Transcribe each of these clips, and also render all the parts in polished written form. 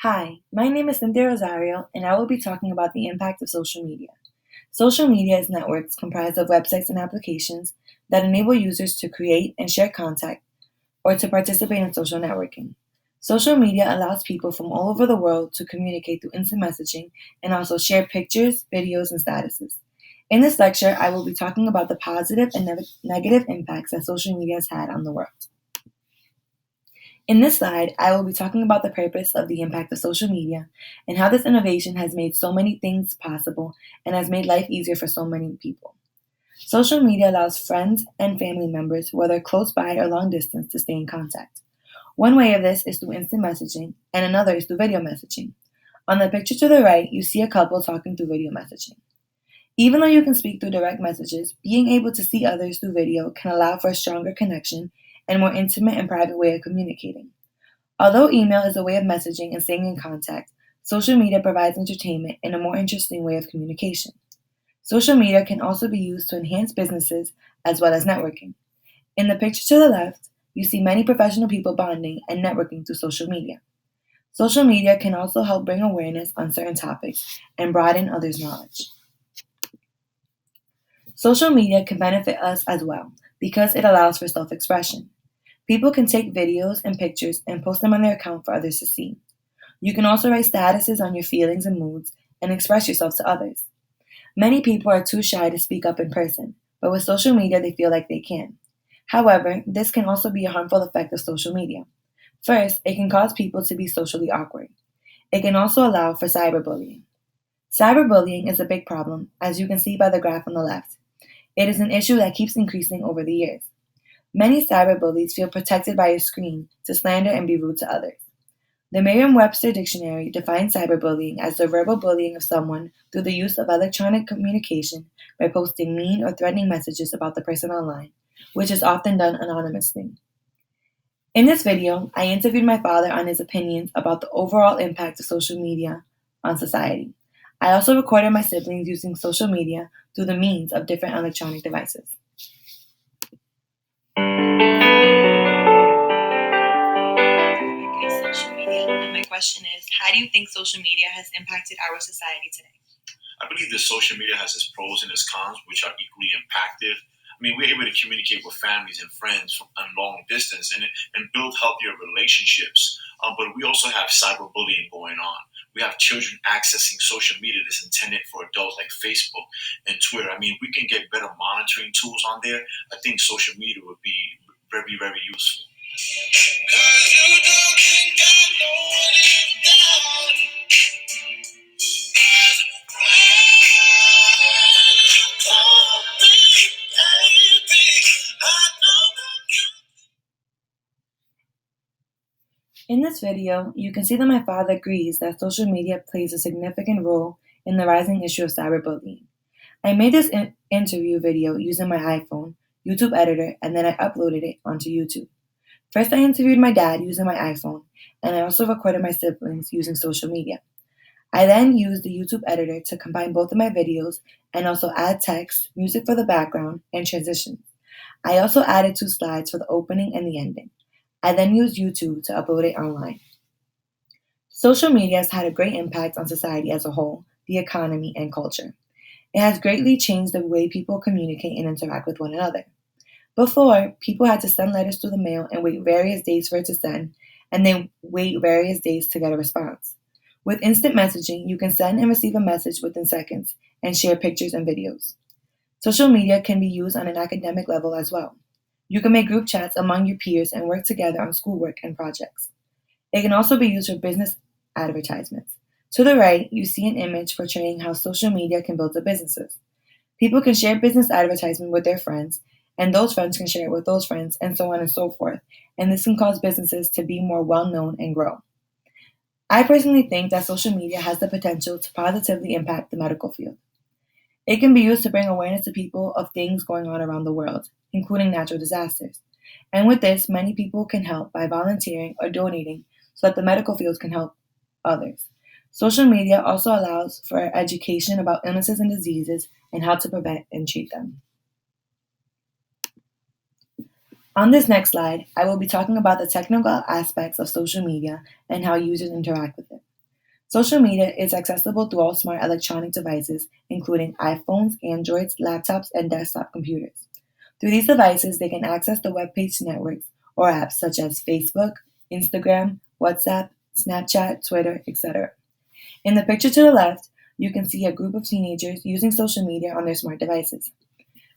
Hi, my name is Cynthia Rosario, and I will be talking about the impact of social media. Social media is networks comprised of websites and applications that enable users to create and share content or to participate in social networking. Social media allows people from all over the world to communicate through instant messaging and also share pictures, videos, and statuses. In this lecture, I will be talking about the positive and negative impacts that social media has had on the world. In this slide, I will be talking about the purpose of the impact of social media and how this innovation has made so many things possible and has made life easier for so many people. Social media allows friends and family members, whether close by or long distance, to stay in contact. One way of this is through instant messaging, and another is through video messaging. On the picture to the right, you see a couple talking through video messaging. Even though you can speak through direct messages, being able to see others through video can allow for a stronger connection and more intimate and private way of communicating. Although email is a way of messaging and staying in contact, social media provides entertainment and a more interesting way of communication. Social media can also be used to enhance businesses as well as networking. In the picture to the left, you see many professional people bonding and networking through social media. Social media can also help bring awareness on certain topics and broaden others' knowledge. Social media can benefit us as well because it allows for self-expression. People can take videos and pictures and post them on their account for others to see. You can also write statuses on your feelings and moods and express yourself to others. Many people are too shy to speak up in person, but with social media they feel like they can. However, this can also be a harmful effect of social media. First, it can cause people to be socially awkward. It can also allow for cyberbullying. Cyberbullying is a big problem, as you can see by the graph on the left. It is an issue that keeps increasing over the years. Many cyberbullies feel protected by a screen to slander and be rude to others. The Merriam-Webster dictionary defines cyberbullying as the verbal bullying of someone through the use of electronic communication by posting mean or threatening messages about the person online, which is often done anonymously. In this video, I interviewed my father on his opinions about the overall impact of social media on society. I also recorded my siblings using social media through the means of different electronic devices. Social media, and my question is, how do you think social media has impacted our society today? I believe that social media has its pros and its cons, which are equally impactful. I mean, we're able to communicate with families and friends from a long distance and build healthier relationships. But we also have cyberbullying going on. We have children accessing social media that's intended for adults like Facebook and Twitter. I mean, we can get better monitoring tools on there. I think social media would be very, very useful. In this video, you can see that my father agrees that social media plays a significant role in the rising issue of cyberbullying. I made this interview video using my iPhone, YouTube editor, and then I uploaded it onto YouTube. First, I interviewed my dad using my iPhone, and I also recorded my siblings using social media. I then used the YouTube editor to combine both of my videos and also add text, music for the background, and transitions. I also added 2 slides for the opening and the ending. I then used YouTube to upload it online. Social media has had a great impact on society as a whole, the economy, and culture. It has greatly changed the way people communicate and interact with one another. Before, people had to send letters through the mail and wait various days for it to send, and then wait various days to get a response. With instant messaging, you can send and receive a message within seconds and share pictures and videos. Social media can be used on an academic level as well. You can make group chats among your peers and work together on schoolwork and projects. It can also be used for business advertisements. To the right, you see an image portraying how social media can build up businesses. People can share business advertisement with their friends, and those friends can share it with those friends, and so on and so forth, and this can cause businesses to be more well-known and grow. I personally think that social media has the potential to positively impact the medical field. It can be used to bring awareness to people of things going on around the world, including natural disasters. And with this, many people can help by volunteering or donating so that the medical field can help others. Social media also allows for education about illnesses and diseases and how to prevent and treat them. On this next slide, I will be talking about the technical aspects of social media and how users interact with it. Social media is accessible through all smart electronic devices, including iPhones, Androids, laptops, and desktop computers. Through these devices, they can access the web page networks or apps such as Facebook, Instagram, WhatsApp, Snapchat, Twitter, etc. In the picture to the left, you can see a group of teenagers using social media on their smart devices.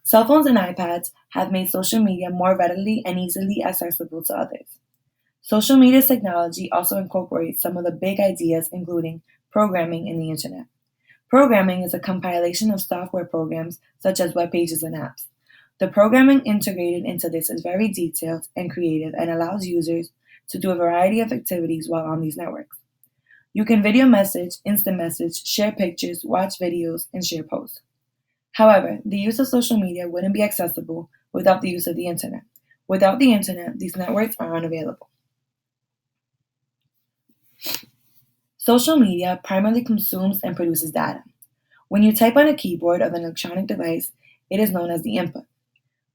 Cell phones and iPads have made social media more readily and easily accessible to others. Social media technology also incorporates some of the big ideas, including programming in the internet. Programming is a compilation of software programs such as web pages and apps. The programming integrated into this is very detailed and creative and allows users to do a variety of activities while on these networks. You can video message, instant message, share pictures, watch videos, and share posts. However, the use of social media wouldn't be accessible without the use of the internet. Without the internet, these networks are unavailable. Social media primarily consumes and produces data. When you type on a keyboard of an electronic device, it is known as the input.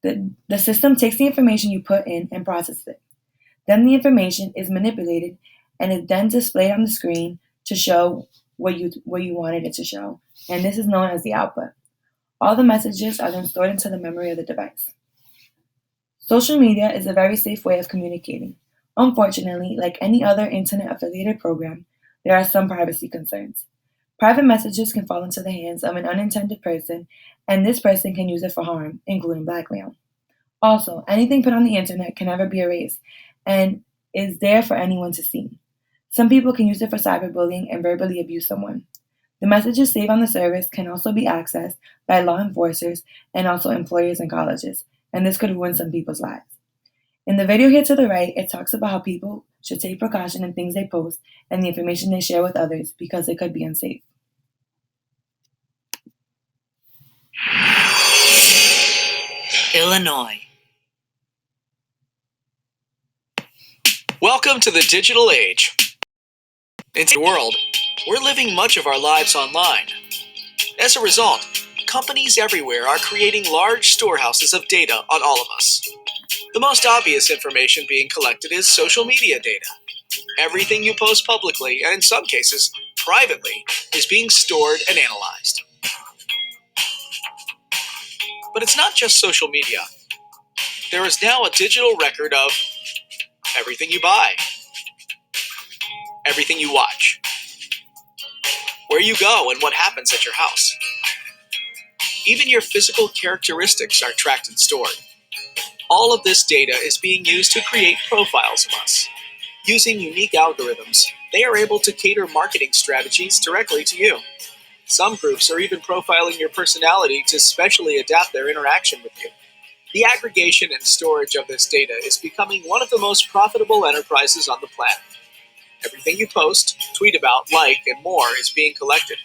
The system takes the information you put in and processes it. Then the information is manipulated and is then displayed on the screen to show what you wanted it to show, and this is known as the output. All the messages are then stored into the memory of the device. Social media is a very safe way of communicating. Unfortunately, like any other internet-affiliated program, there are some privacy concerns. Private messages can fall into the hands of an unintended person, and this person can use it for harm, including blackmail. Also, anything put on the internet can never be erased and is there for anyone to see. Some people can use it for cyberbullying and verbally abuse someone. The messages saved on the service can also be accessed by law enforcers and also employers and colleges, and this could ruin some people's lives. In the video here to the right, it talks about how people should take precaution in things they post and the information they share with others because it could be unsafe. Illinois. Welcome to the digital age. In the world, we're living much of our lives online. As a result, companies everywhere are creating large storehouses of data on all of us. The most obvious information being collected is social media data. Everything you post publicly, and in some cases, privately, is being stored and analyzed. But it's not just social media. There is now a digital record of everything you buy, everything you watch, where you go and what happens at your house. Even your physical characteristics are tracked and stored. All of this data is being used to create profiles of us. Using unique algorithms, they are able to cater marketing strategies directly to you. Some groups are even profiling your personality to specially adapt their interaction with you. The aggregation and storage of this data is becoming one of the most profitable enterprises on the planet. Everything you post, tweet about, like, and more is being collected.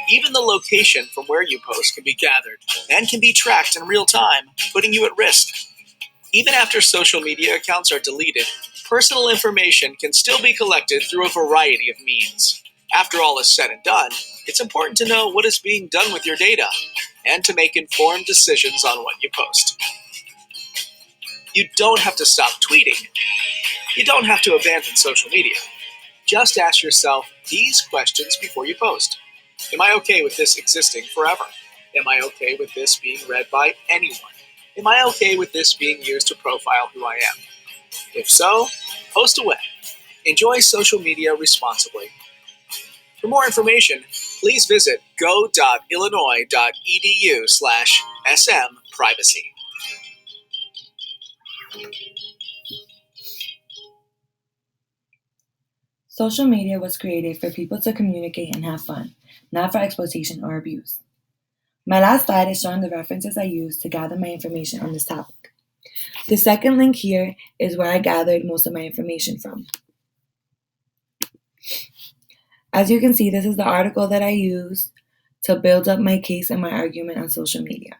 Even the location from where you post can be gathered and can be tracked in real time, putting you at risk. Even after social media accounts are deleted, personal information can still be collected through a variety of means. After all is said and done, it's important to know what is being done with your data and to make informed decisions on what you post. You don't have to stop tweeting. You don't have to abandon social media. Just ask yourself these questions before you post. Am I okay with this existing forever? Am I okay with this being read by anyone? Am I okay with this being used to profile who I am? If so, post away. Enjoy social media responsibly. For more information, please visit go.illinois.edu/smprivacy. Social media was created for people to communicate and have fun, not for exploitation or abuse. My last slide is showing the references I used to gather my information on this topic. The second link here is where I gathered most of my information from. As you can see, this is the article that I used to build up my case and my argument on social media.